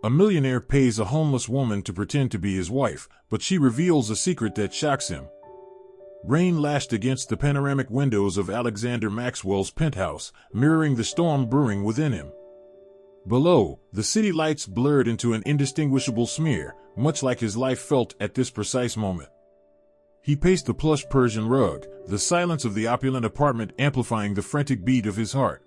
A millionaire pays a homeless woman to pretend to be his wife, but she reveals a secret that shocks him. Rain lashed against the panoramic windows of Alexander Maxwell's penthouse, mirroring the storm brewing within him. Below, the city lights blurred into an indistinguishable smear, much like his life felt at this precise moment. He paced the plush Persian rug, the silence of the opulent apartment amplifying the frantic beat of his heart.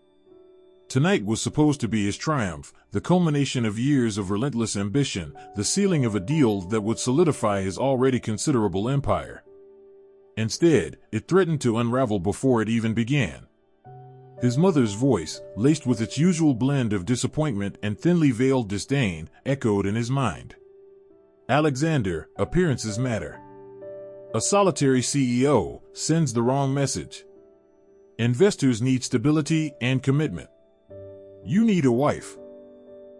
Tonight was supposed to be his triumph, the culmination of years of relentless ambition, the sealing of a deal that would solidify his already considerable empire. Instead, it threatened to unravel before it even began. His mother's voice, laced with its usual blend of disappointment and thinly veiled disdain, echoed in his mind. "Alexander, appearances matter. A solitary CEO sends the wrong message. Investors need stability and commitment. You need a wife."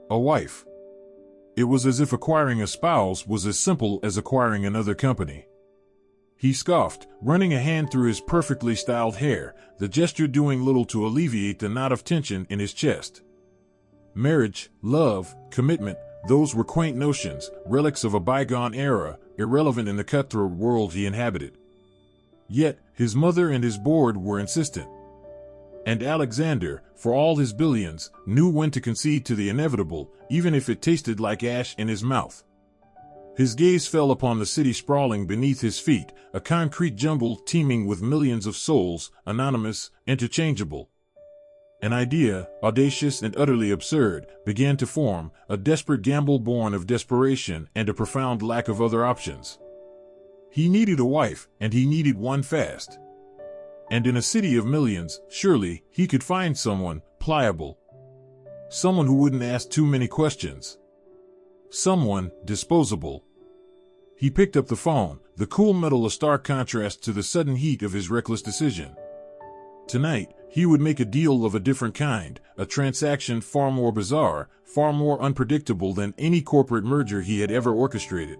A wife. It was as if acquiring a spouse was as simple as acquiring another company. He scoffed, running a hand through his perfectly styled hair, the gesture doing little to alleviate the knot of tension in his chest. Marriage, love, commitment, those were quaint notions, relics of a bygone era, irrelevant in the cutthroat world he inhabited. Yet, his mother and his board were insistent. And Alexander, for all his billions, knew when to concede to the inevitable, even if it tasted like ash in his mouth. His gaze fell upon the city sprawling beneath his feet, a concrete jumble teeming with millions of souls, anonymous, interchangeable. An idea, audacious and utterly absurd, began to form, a desperate gamble born of desperation and a profound lack of other options. He needed a wife, and he needed one fast. And in a city of millions, surely, he could find someone pliable. Someone who wouldn't ask too many questions. Someone disposable. He picked up the phone, the cool metal a stark contrast to the sudden heat of his reckless decision. Tonight, he would make a deal of a different kind, a transaction far more bizarre, far more unpredictable than any corporate merger he had ever orchestrated.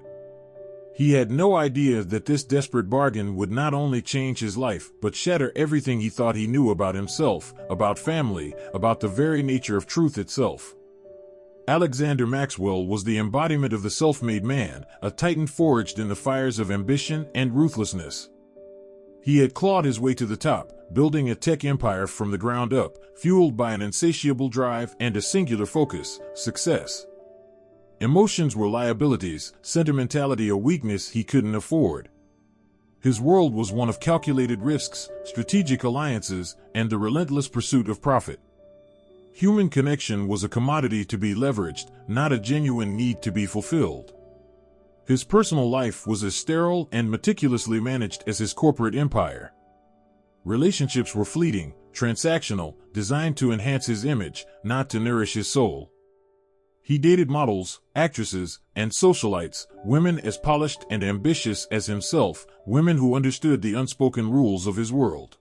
He had no idea that this desperate bargain would not only change his life, but shatter everything he thought he knew about himself, about family, about the very nature of truth itself. Alexander Maxwell was the embodiment of the self-made man, a titan forged in the fires of ambition and ruthlessness. He had clawed his way to the top, building a tech empire from the ground up, fueled by an insatiable drive and a singular focus: success. Emotions were liabilities, sentimentality a weakness he couldn't afford. His world was one of calculated risks, strategic alliances, and the relentless pursuit of profit. Human connection was a commodity to be leveraged, not a genuine need to be fulfilled. His personal life was as sterile and meticulously managed as his corporate empire. Relationships were fleeting, transactional, designed to enhance his image, not to nourish his soul. He dated models, actresses, and socialites, women as polished and ambitious as himself, women who understood the unspoken rules of his world.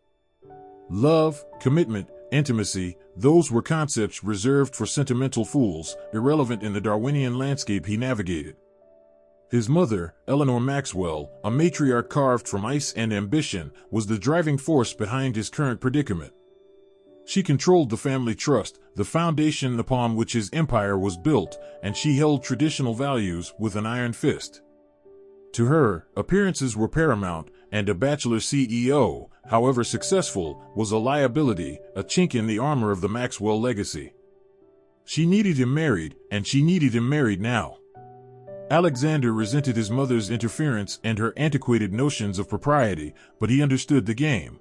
Love, commitment, intimacy, those were concepts reserved for sentimental fools, irrelevant in the Darwinian landscape he navigated. His mother, Eleanor Maxwell, a matriarch carved from ice and ambition, was the driving force behind his current predicament. She controlled the family trust, the foundation upon which his empire was built, and she held traditional values with an iron fist. To her, appearances were paramount, and a bachelor CEO, however successful, was a liability, a chink in the armor of the Maxwell legacy. She needed him married, and she needed him married now. Alexander resented his mother's interference and her antiquated notions of propriety, but he understood the game.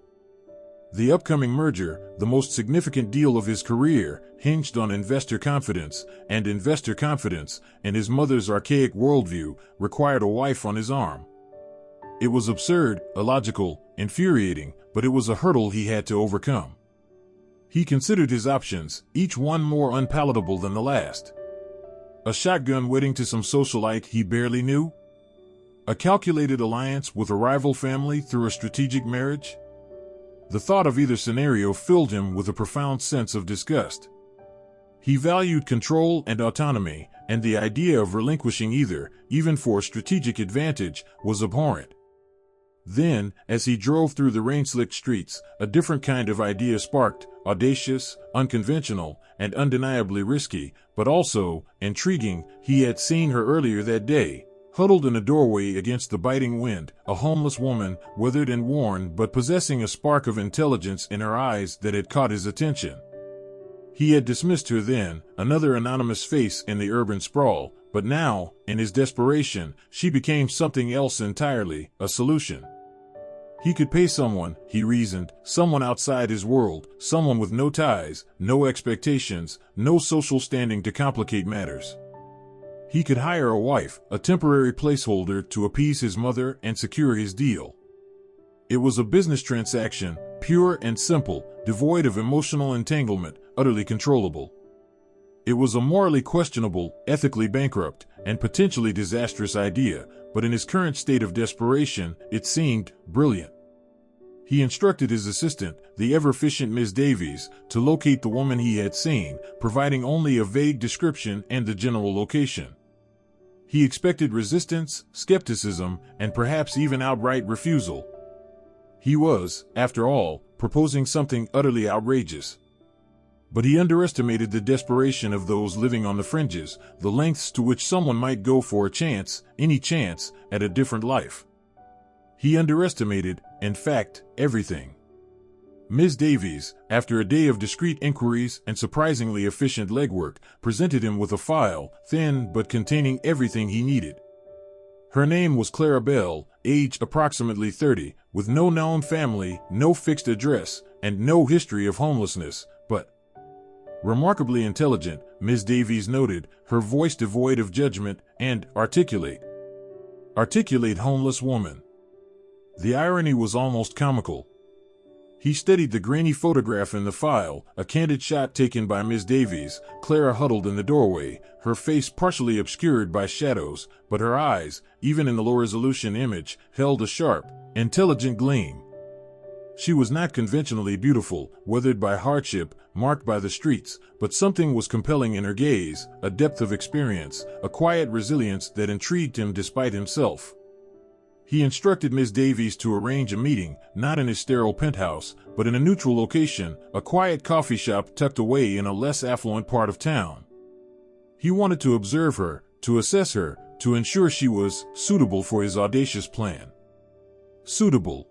The upcoming merger, the most significant deal of his career, hinged on investor confidence, and investor confidence, in his mother's archaic worldview, required a wife on his arm. It was absurd, illogical, infuriating, but it was a hurdle he had to overcome. He considered his options, each one more unpalatable than the last. A shotgun wedding to some socialite he barely knew? A calculated alliance with a rival family through a strategic marriage? The thought of either scenario filled him with a profound sense of disgust. He valued control and autonomy, and the idea of relinquishing either, even for a strategic advantage, was abhorrent. Then, as he drove through the rain-slicked streets, a different kind of idea sparked, audacious, unconventional, and undeniably risky, but also intriguing. He had seen her earlier that day, huddled in a doorway against the biting wind, a homeless woman, withered and worn but possessing a spark of intelligence in her eyes that had caught his attention. He had dismissed her then, another anonymous face in the urban sprawl, but now, in his desperation, she became something else entirely, a solution. He could pay someone, he reasoned, someone outside his world, someone with no ties, no expectations, no social standing to complicate matters. He could hire a wife, a temporary placeholder to appease his mother and secure his deal. It was a business transaction, pure and simple, devoid of emotional entanglement, utterly controllable. It was a morally questionable, ethically bankrupt, and potentially disastrous idea, but in his current state of desperation, it seemed brilliant. He instructed his assistant, the ever-efficient Miss Davies, to locate the woman he had seen, providing only a vague description and the general location. He expected resistance, skepticism, and perhaps even outright refusal. He was, after all, proposing something utterly outrageous. But he underestimated the desperation of those living on the fringes, the lengths to which someone might go for a chance, any chance, at a different life. He underestimated, in fact, everything. Ms. Davies, after a day of discreet inquiries and surprisingly efficient legwork, presented him with a file, thin but containing everything he needed. Her name was Clara Bell, age approximately 30, with no known family, no fixed address, and no history of homelessness, but remarkably intelligent, Ms. Davies noted, her voice devoid of judgment, and articulate. Articulate homeless woman. The irony was almost comical. He studied the grainy photograph in the file, a candid shot taken by Miss Davies, Clara huddled in the doorway, her face partially obscured by shadows, but her eyes, even in the low-resolution image, held a sharp, intelligent gleam. She was not conventionally beautiful, weathered by hardship, marked by the streets, but something was compelling in her gaze, a depth of experience, a quiet resilience that intrigued him despite himself. He instructed Miss Davies to arrange a meeting, not in his sterile penthouse, but in a neutral location, a quiet coffee shop tucked away in a less affluent part of town. He wanted to observe her, to assess her, to ensure she was suitable for his audacious plan. Suitable.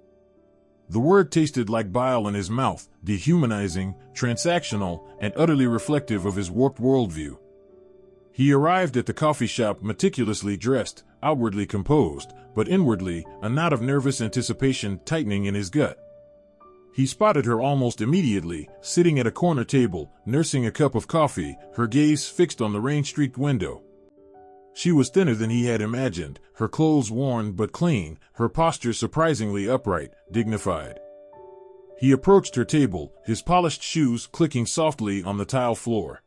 The word tasted like bile in his mouth, dehumanizing, transactional, and utterly reflective of his warped worldview. He arrived at the coffee shop meticulously dressed, outwardly composed, but inwardly, a knot of nervous anticipation tightening in his gut. He spotted her almost immediately, sitting at a corner table, nursing a cup of coffee, her gaze fixed on the rain-streaked window. She was thinner than he had imagined, her clothes worn but clean, her posture surprisingly upright, dignified. He approached her table, his polished shoes clicking softly on the tile floor.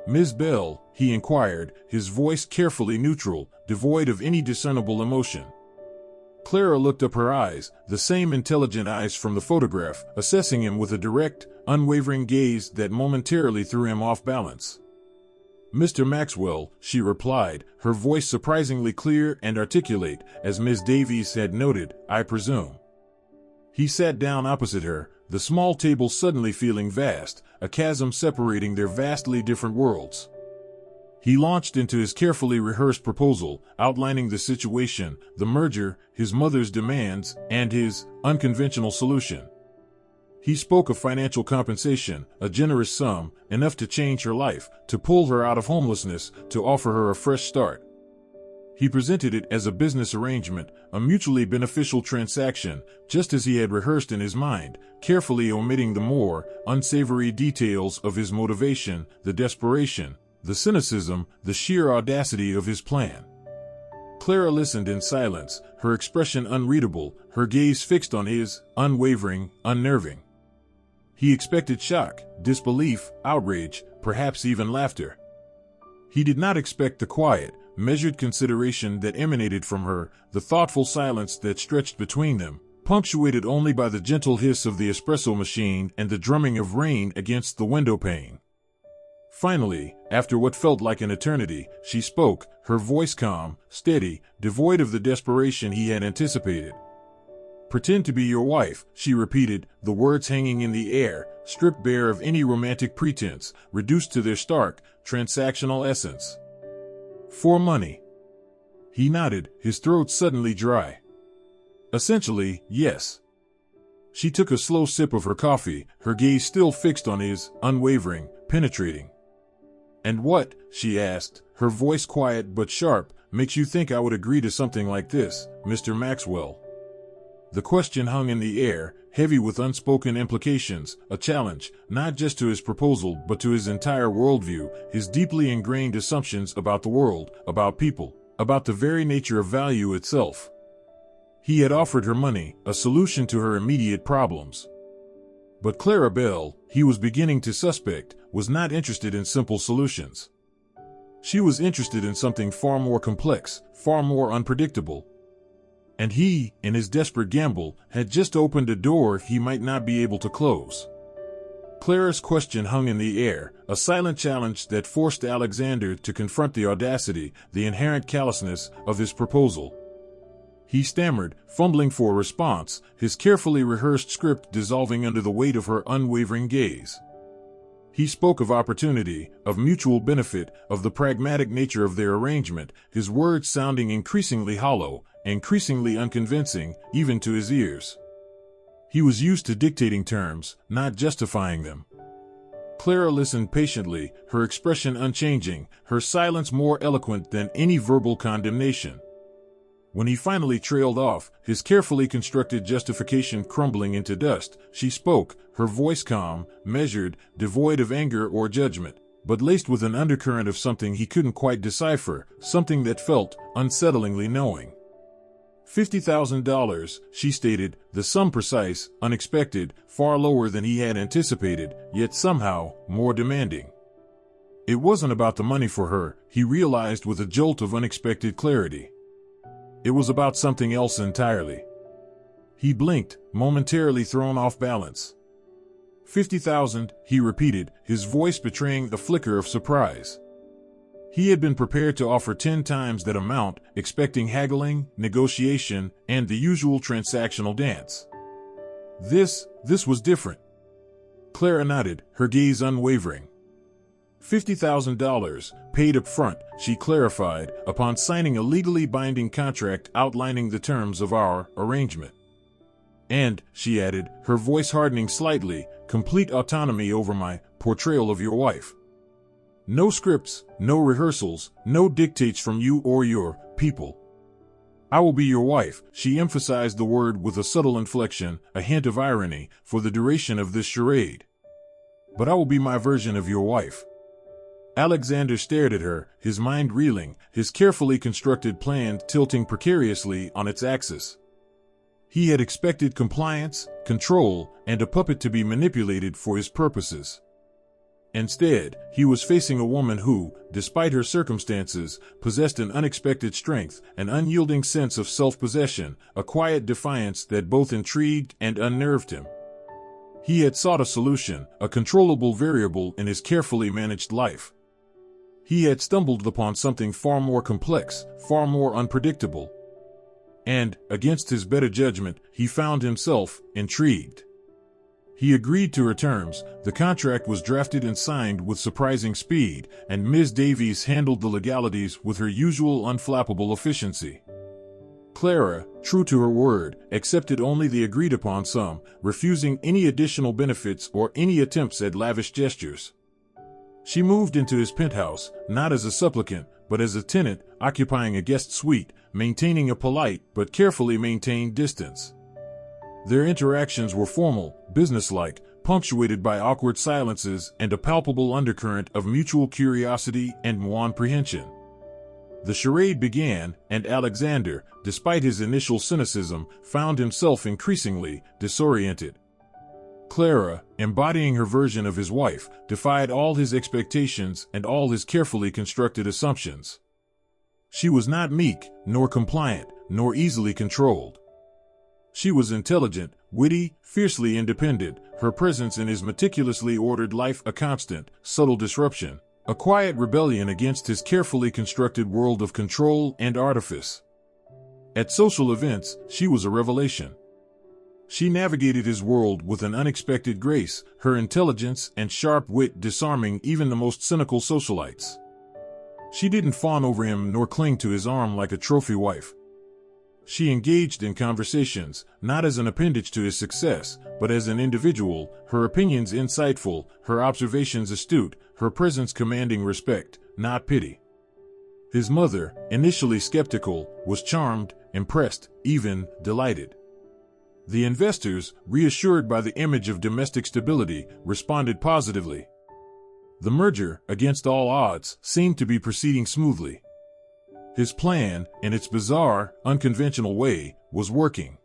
"Ms. Bell," he inquired, his voice carefully neutral, devoid of any discernible emotion. Clara looked up, her eyes, the same intelligent eyes from the photograph, assessing him with a direct, unwavering gaze that momentarily threw him off balance. "Mr. Maxwell," she replied, her voice surprisingly clear and articulate, as Miss Davies had noted, "I presume." He sat down opposite her, the small table suddenly feeling vast, a chasm separating their vastly different worlds. He launched into his carefully rehearsed proposal, outlining the situation, the merger, his mother's demands, and his unconventional solution. He spoke of financial compensation, a generous sum, enough to change her life, to pull her out of homelessness, to offer her a fresh start. He presented it as a business arrangement, a mutually beneficial transaction, just as he had rehearsed in his mind, carefully omitting the more unsavory details of his motivation, the desperation, the cynicism, the sheer audacity of his plan. Clara listened in silence, her expression unreadable, her gaze fixed on his, unwavering, unnerving. He expected shock, disbelief, outrage, perhaps even laughter. He did not expect the quiet, measured consideration that emanated from her, the thoughtful silence that stretched between them, punctuated only by the gentle hiss of the espresso machine and the drumming of rain against the window pane. Finally, after what felt like an eternity, she spoke, her voice calm, steady, devoid of the desperation he had anticipated. Pretend to be your wife, she repeated, the words hanging in the air, stripped bare of any romantic pretense, reduced to their stark, transactional essence. For money. He nodded, his throat suddenly dry. Essentially, yes. She took a slow sip of her coffee, her gaze still fixed on his, unwavering, penetrating. And what, she asked, her voice quiet but sharp, makes you think I would agree to something like this, Mr. Maxwell? The question hung in the air, heavy with unspoken implications, a challenge, not just to his proposal but to his entire worldview, his deeply ingrained assumptions about the world, about people, about the very nature of value itself. He had offered her money, a solution to her immediate problems. But Clara Bell, he was beginning to suspect, was not interested in simple solutions. She was interested in something far more complex, far more unpredictable. And he, in his desperate gamble, had just opened a door he might not be able to close. Clara's question hung in the air, a silent challenge that forced Alexander to confront the audacity, the inherent callousness, of his proposal. He stammered, fumbling for a response, his carefully rehearsed script dissolving under the weight of her unwavering gaze. He spoke of opportunity, of mutual benefit, of the pragmatic nature of their arrangement, his words sounding increasingly hollow, increasingly unconvincing, even to his ears. He was used to dictating terms, not justifying them. Clara listened patiently, her expression unchanging, her silence more eloquent than any verbal condemnation. When he finally trailed off, his carefully constructed justification crumbling into dust, she spoke, her voice calm, measured, devoid of anger or judgment, but laced with an undercurrent of something he couldn't quite decipher, something that felt unsettlingly knowing. $50,000, she stated, the sum precise, unexpected, far lower than he had anticipated, yet somehow more demanding. It wasn't about the money for her, he realized with a jolt of unexpected clarity. It was about something else entirely. He blinked, momentarily thrown off balance. 50,000, he repeated, his voice betraying a flicker of surprise. He had been prepared to offer 10 times that amount, expecting haggling, negotiation, and the usual transactional dance. This was different. Clara nodded, her gaze unwavering. $50,000, paid up front, she clarified, upon signing a legally binding contract outlining the terms of our arrangement. And, she added, her voice hardening slightly, complete autonomy over my portrayal of your wife. No scripts, no rehearsals, no dictates from you or your people. I will be your wife, she emphasized the word with a subtle inflection, a hint of irony, for the duration of this charade. But I will be my version of your wife. Alexander stared at her, his mind reeling, his carefully constructed plan tilting precariously on its axis. He had expected compliance, control, and a puppet to be manipulated for his purposes. Instead, he was facing a woman who, despite her circumstances, possessed an unexpected strength, an unyielding sense of self-possession, a quiet defiance that both intrigued and unnerved him. He had sought a solution, a controllable variable in his carefully managed life. He had stumbled upon something far more complex, far more unpredictable. And, against his better judgment, he found himself intrigued. He agreed to her terms, the contract was drafted and signed with surprising speed, and Ms. Davies handled the legalities with her usual unflappable efficiency. Clara, true to her word, accepted only the agreed-upon sum, refusing any additional benefits or any attempts at lavish gestures. She moved into his penthouse, not as a supplicant, but as a tenant, occupying a guest suite, maintaining a polite but carefully maintained distance. Their interactions were formal, businesslike, punctuated by awkward silences and a palpable undercurrent of mutual curiosity and comprehension. The charade began, and Alexander, despite his initial cynicism, found himself increasingly disoriented. Clara, embodying her version of his wife, defied all his expectations and all his carefully constructed assumptions. She was not meek, nor compliant, nor easily controlled. She was intelligent, witty, fiercely independent, her presence in his meticulously ordered life a constant, subtle disruption, a quiet rebellion against his carefully constructed world of control and artifice. At social events, she was a revelation. She navigated his world with an unexpected grace, her intelligence and sharp wit disarming even the most cynical socialites. She didn't fawn over him nor cling to his arm like a trophy wife. She engaged in conversations, not as an appendage to his success, but as an individual, her opinions insightful, her observations astute, her presence commanding respect, not pity. His mother, initially skeptical, was charmed, impressed, even delighted. The investors, reassured by the image of domestic stability, responded positively. The merger, against all odds, seemed to be proceeding smoothly. His plan, in its bizarre, unconventional way, was working.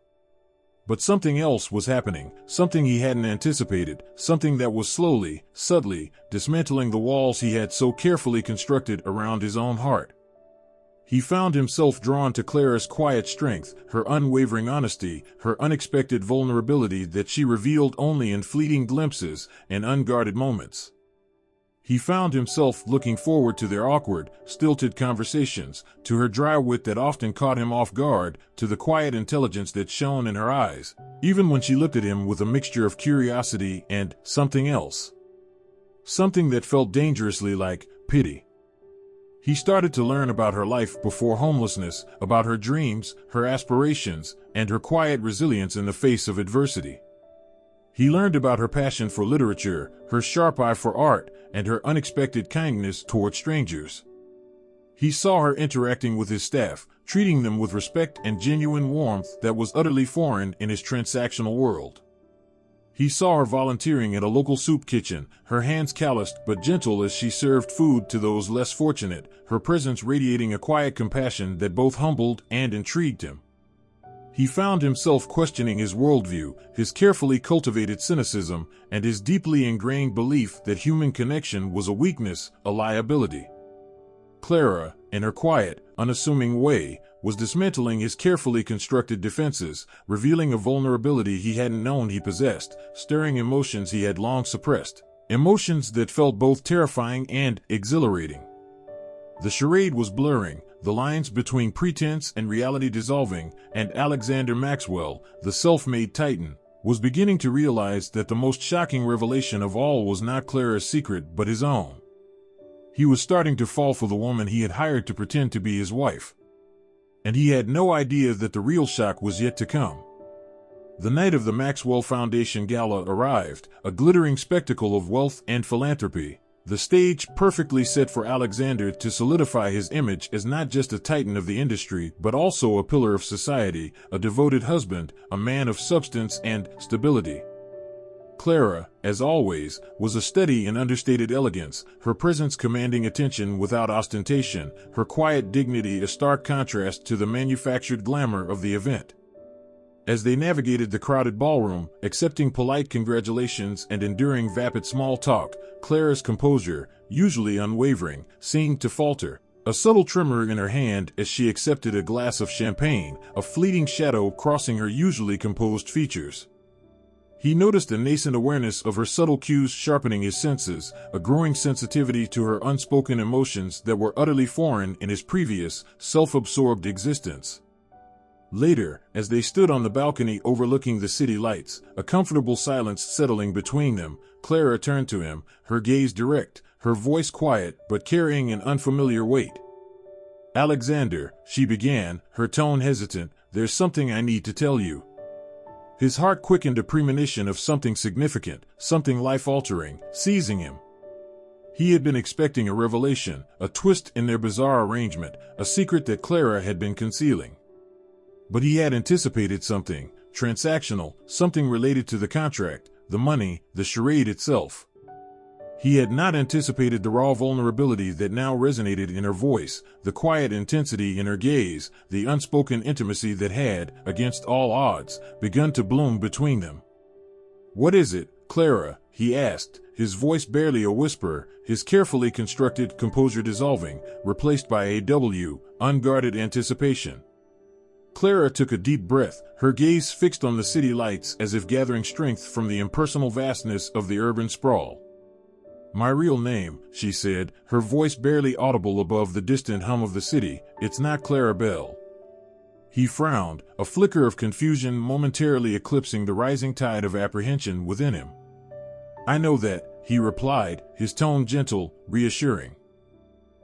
But something else was happening, something he hadn't anticipated, something that was slowly, subtly, dismantling the walls he had so carefully constructed around his own heart. He found himself drawn to Clara's quiet strength, her unwavering honesty, her unexpected vulnerability that she revealed only in fleeting glimpses and unguarded moments. He found himself looking forward to their awkward, stilted conversations, to her dry wit that often caught him off guard, to the quiet intelligence that shone in her eyes, even when she looked at him with a mixture of curiosity and something else. Something that felt dangerously like pity. He started to learn about her life before homelessness, about her dreams, her aspirations, and her quiet resilience in the face of adversity. He learned about her passion for literature, her sharp eye for art, and her unexpected kindness toward strangers. He saw her interacting with his staff, treating them with respect and genuine warmth that was utterly foreign in his transactional world. He saw her volunteering at a local soup kitchen, her hands calloused but gentle as she served food to those less fortunate, her presence radiating a quiet compassion that both humbled and intrigued him. He found himself questioning his worldview, his carefully cultivated cynicism, and his deeply ingrained belief that human connection was a weakness, a liability. Clara, in her quiet, unassuming way, was dismantling his carefully constructed defenses, revealing a vulnerability he hadn't known he possessed, stirring emotions he had long suppressed, emotions that felt both terrifying and exhilarating. The charade was blurring, the lines between pretense and reality dissolving, and Alexander Maxwell, the self-made titan, was beginning to realize that the most shocking revelation of all was not Clara's secret but his own. He was starting to fall for the woman he had hired to pretend to be his wife. And he had no idea that the real shock was yet to come. The night of the Maxwell Foundation Gala arrived, a glittering spectacle of wealth and philanthropy, the stage perfectly set for Alexander to solidify his image as not just a titan of the industry but also a pillar of society, a devoted husband, a man of substance and stability. Clara, as always, was a study in understated elegance, her presence commanding attention without ostentation, her quiet dignity a stark contrast to the manufactured glamour of the event. As they navigated the crowded ballroom, accepting polite congratulations and enduring vapid small talk, Clara's composure, usually unwavering, seemed to falter, a subtle tremor in her hand as she accepted a glass of champagne, a fleeting shadow crossing her usually composed features. He noticed a nascent awareness of her subtle cues sharpening his senses, a growing sensitivity to her unspoken emotions that were utterly foreign in his previous, self-absorbed existence. Later, as they stood on the balcony overlooking the city lights, a comfortable silence settling between them, Clara turned to him, her gaze direct, her voice quiet but carrying an unfamiliar weight. "Alexander," she began, her tone hesitant, "there's something I need to tell you." His heart quickened a premonition of something significant, something life-altering, seizing him. He had been expecting a revelation, a twist in their bizarre arrangement, a secret that Clara had been concealing. But he had anticipated something transactional, something related to the contract, the money, the charade itself. He had not anticipated the raw vulnerability that now resonated in her voice, the quiet intensity in her gaze, the unspoken intimacy that had, against all odds, begun to bloom between them. "What is it, Clara?" he asked, his voice barely a whisper, his carefully constructed composure dissolving, replaced by unguarded anticipation. Clara took a deep breath, her gaze fixed on the city lights as if gathering strength from the impersonal vastness of the urban sprawl. "My real name," she said, her voice barely audible above the distant hum of the city, "it's not Clara Bell." He frowned, a flicker of confusion momentarily eclipsing the rising tide of apprehension within him. "I know that," he replied, his tone gentle, reassuring.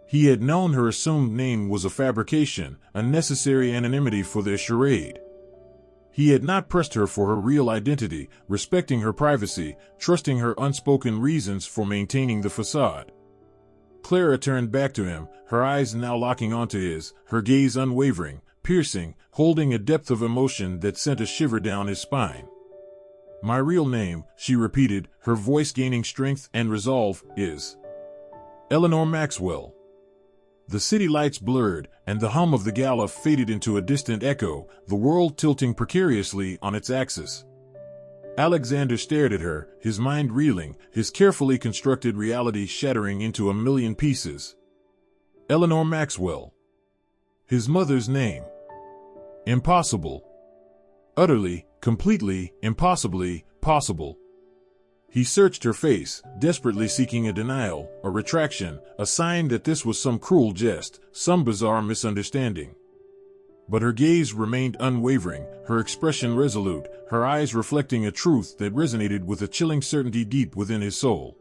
He had known her assumed name was a fabrication, a necessary anonymity for their charade. He had not pressed her for her real identity, respecting her privacy, trusting her unspoken reasons for maintaining the facade. Clara turned back to him, her eyes now locking onto his, her gaze unwavering, piercing, holding a depth of emotion that sent a shiver down his spine. "My real name," she repeated, her voice gaining strength and resolve, "is Eleanor Maxwell." The city lights blurred, and the hum of the gala faded into a distant echo, the world tilting precariously on its axis. Alexander stared at her, his mind reeling, his carefully constructed reality shattering into a million pieces. Eleanor Maxwell. His mother's name. Impossible. Utterly, completely, impossibly, possible. He searched her face, desperately seeking a denial, a retraction, a sign that this was some cruel jest, some bizarre misunderstanding. But her gaze remained unwavering, her expression resolute, her eyes reflecting a truth that resonated with a chilling certainty deep within his soul.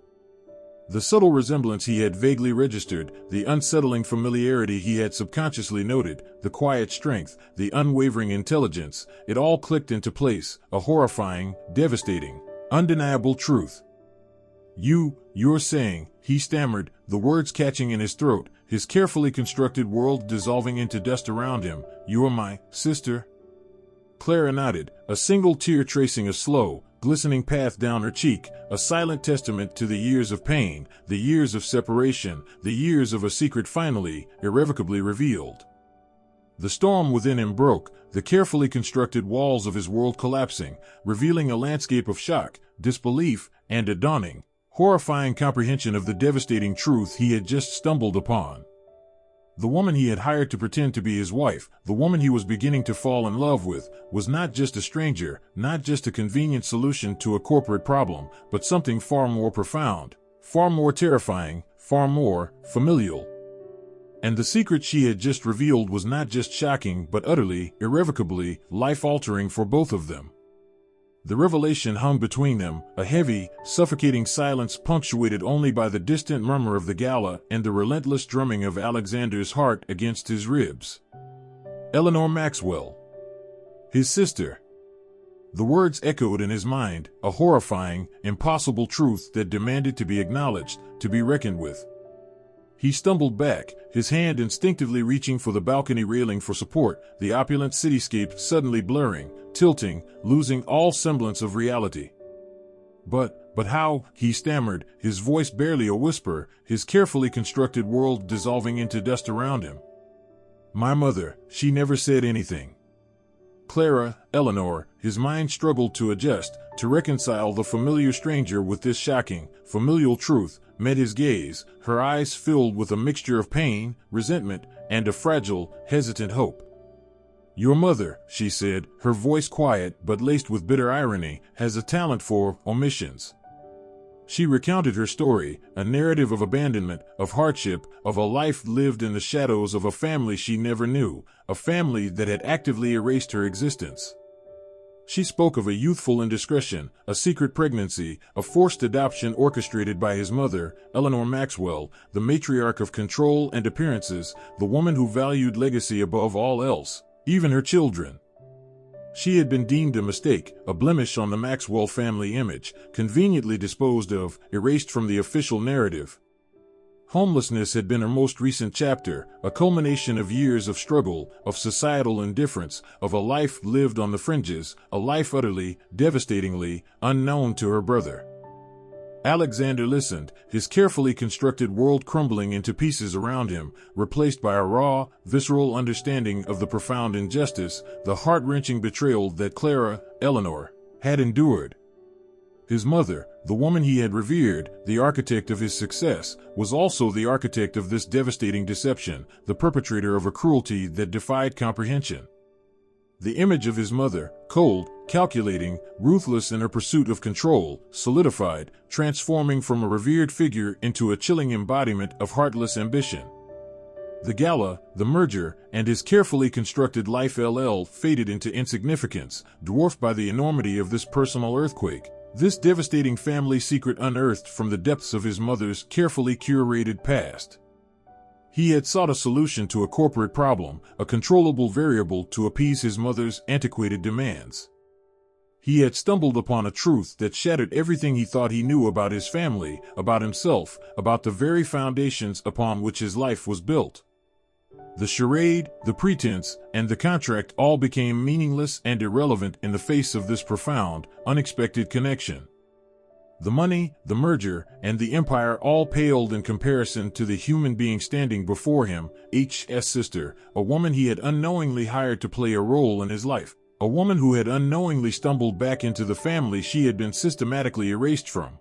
The subtle resemblance he had vaguely registered, the unsettling familiarity he had subconsciously noted, the quiet strength, the unwavering intelligence, it all clicked into place, a horrifying, devastating, undeniable truth. You're saying," he stammered, the words catching in his throat, his carefully constructed world dissolving into dust around him, "you're my sister?" Clara nodded, a single tear tracing a slow, glistening path down her cheek, a silent testament to the years of pain, the years of separation, the years of a secret finally, irrevocably revealed. The storm within him broke, the carefully constructed walls of his world collapsing, revealing a landscape of shock, disbelief, and a dawning, horrifying comprehension of the devastating truth he had just stumbled upon. The woman he had hired to pretend to be his wife, the woman he was beginning to fall in love with, was not just a stranger, not just a convenient solution to a corporate problem, but something far more profound, far more terrifying, far more familial. And the secret she had just revealed was not just shocking but utterly, irrevocably, life-altering for both of them. The revelation hung between them, a heavy, suffocating silence punctuated only by the distant murmur of the gala and the relentless drumming of Alexander's heart against his ribs. Eleanor Maxwell. His sister. The words echoed in his mind, a horrifying, impossible truth that demanded to be acknowledged, to be reckoned with. He stumbled back, his hand instinctively reaching for the balcony railing for support, the opulent cityscape suddenly blurring, tilting, losing all semblance of reality. But how, he stammered, his voice barely a whisper, his carefully constructed world dissolving into dust around him. "My mother, she never said anything." Clara, Eleanor, his mind struggled to adjust, to reconcile the familiar stranger with this shocking, familial truth, met his gaze, her eyes filled with a mixture of pain, resentment, and a fragile, hesitant hope. "Your mother," she said, her voice quiet but laced with bitter irony, "has a talent for omissions." She recounted her story, a narrative of abandonment, of hardship, of a life lived in the shadows of a family she never knew, a family that had actively erased her existence. She spoke of a youthful indiscretion, a secret pregnancy, a forced adoption orchestrated by his mother, Eleanor Maxwell, the matriarch of control and appearances, the woman who valued legacy above all else, even her children. She had been deemed a mistake, a blemish on the Maxwell family image, conveniently disposed of, erased from the official narrative. Homelessness had been her most recent chapter, a culmination of years of struggle, of societal indifference, of a life lived on the fringes, a life utterly, devastatingly, unknown to her brother. Alexander listened, his carefully constructed world crumbling into pieces around him, replaced by a raw, visceral understanding of the profound injustice, the heart-wrenching betrayal that Clara, Eleanor, had endured. His mother, the woman he had revered, the architect of his success, was also the architect of this devastating deception, the perpetrator of a cruelty that defied comprehension. The image of his mother, cold, calculating, ruthless in her pursuit of control, solidified, transforming from a revered figure into a chilling embodiment of heartless ambition. The gala, the merger, and his carefully constructed life faded into insignificance, dwarfed by the enormity of this personal earthquake. This devastating family secret unearthed from the depths of his mother's carefully curated past. He had sought a solution to a corporate problem, a controllable variable to appease his mother's antiquated demands. He had stumbled upon a truth that shattered everything he thought he knew about his family, about himself, about the very foundations upon which his life was built. The charade, the pretense, and the contract all became meaningless and irrelevant in the face of this profound, unexpected connection. The money, the merger, and the empire all paled in comparison to the human being standing before him, H's sister, a woman he had unknowingly hired to play a role in his life. A woman who had unknowingly stumbled back into the family she had been systematically erased from.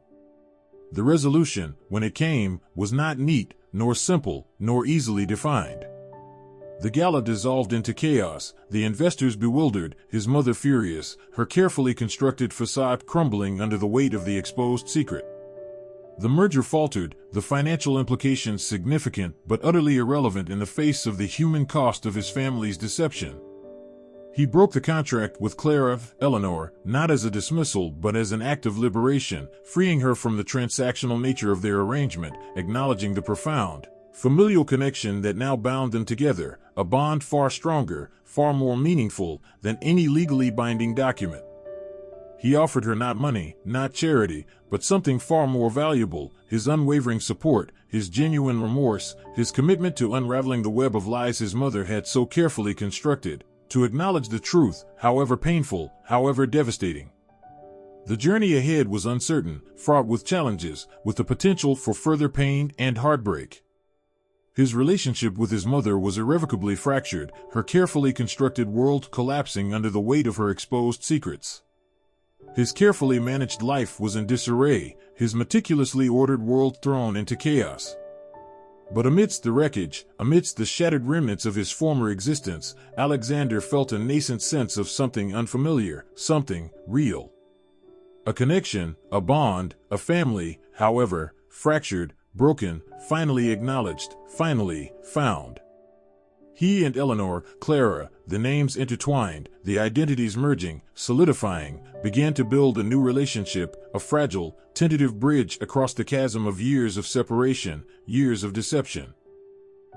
The resolution, when it came, was not neat, nor simple, nor easily defined. The gala dissolved into chaos, the investors bewildered, his mother furious, her carefully constructed facade crumbling under the weight of the exposed secret. The merger faltered, the financial implications significant but utterly irrelevant in the face of the human cost of his family's deception. He broke the contract with Eleanor, not as a dismissal but as an act of liberation, freeing her from the transactional nature of their arrangement, acknowledging the profound, familial connection that now bound them together, a bond far stronger, far more meaningful than any legally binding document. He offered her not money, not charity, but something far more valuable, his unwavering support, his genuine remorse, his commitment to unraveling the web of lies his mother had so carefully constructed. To acknowledge the truth, however painful, however devastating. The journey ahead was uncertain, fraught with challenges, with the potential for further pain and heartbreak. His relationship with his mother was irrevocably fractured, her carefully constructed world collapsing under the weight of her exposed secrets. His carefully managed life was in disarray, his meticulously ordered world thrown into chaos. But amidst the wreckage, amidst the shattered remnants of his former existence, Alexander felt a nascent sense of something unfamiliar, something real. A connection, a bond, a family, however, fractured, broken, finally acknowledged, finally found. He and Eleanor, Clara, the names intertwined, the identities merging, solidifying, began to build a new relationship, a fragile, tentative bridge across the chasm of years of separation, years of deception.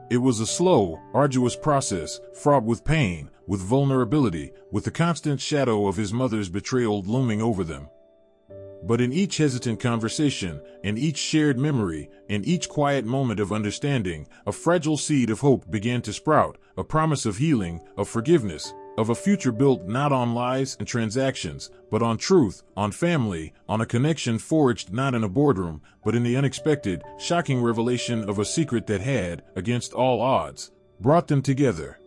It was a slow, arduous process, fraught with pain, with vulnerability, with the constant shadow of his mother's betrayal looming over them. But in each hesitant conversation, in each shared memory, in each quiet moment of understanding, a fragile seed of hope began to sprout, a promise of healing, of forgiveness, of a future built not on lies and transactions, but on truth, on family, on a connection forged not in a boardroom, but in the unexpected, shocking revelation of a secret that had, against all odds, brought them together.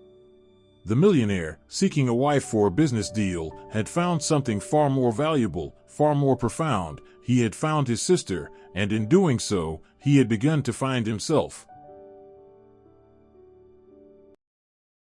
The millionaire, seeking a wife for a business deal, had found something far more valuable, far more profound. He had found his sister, and in doing so, he had begun to find himself.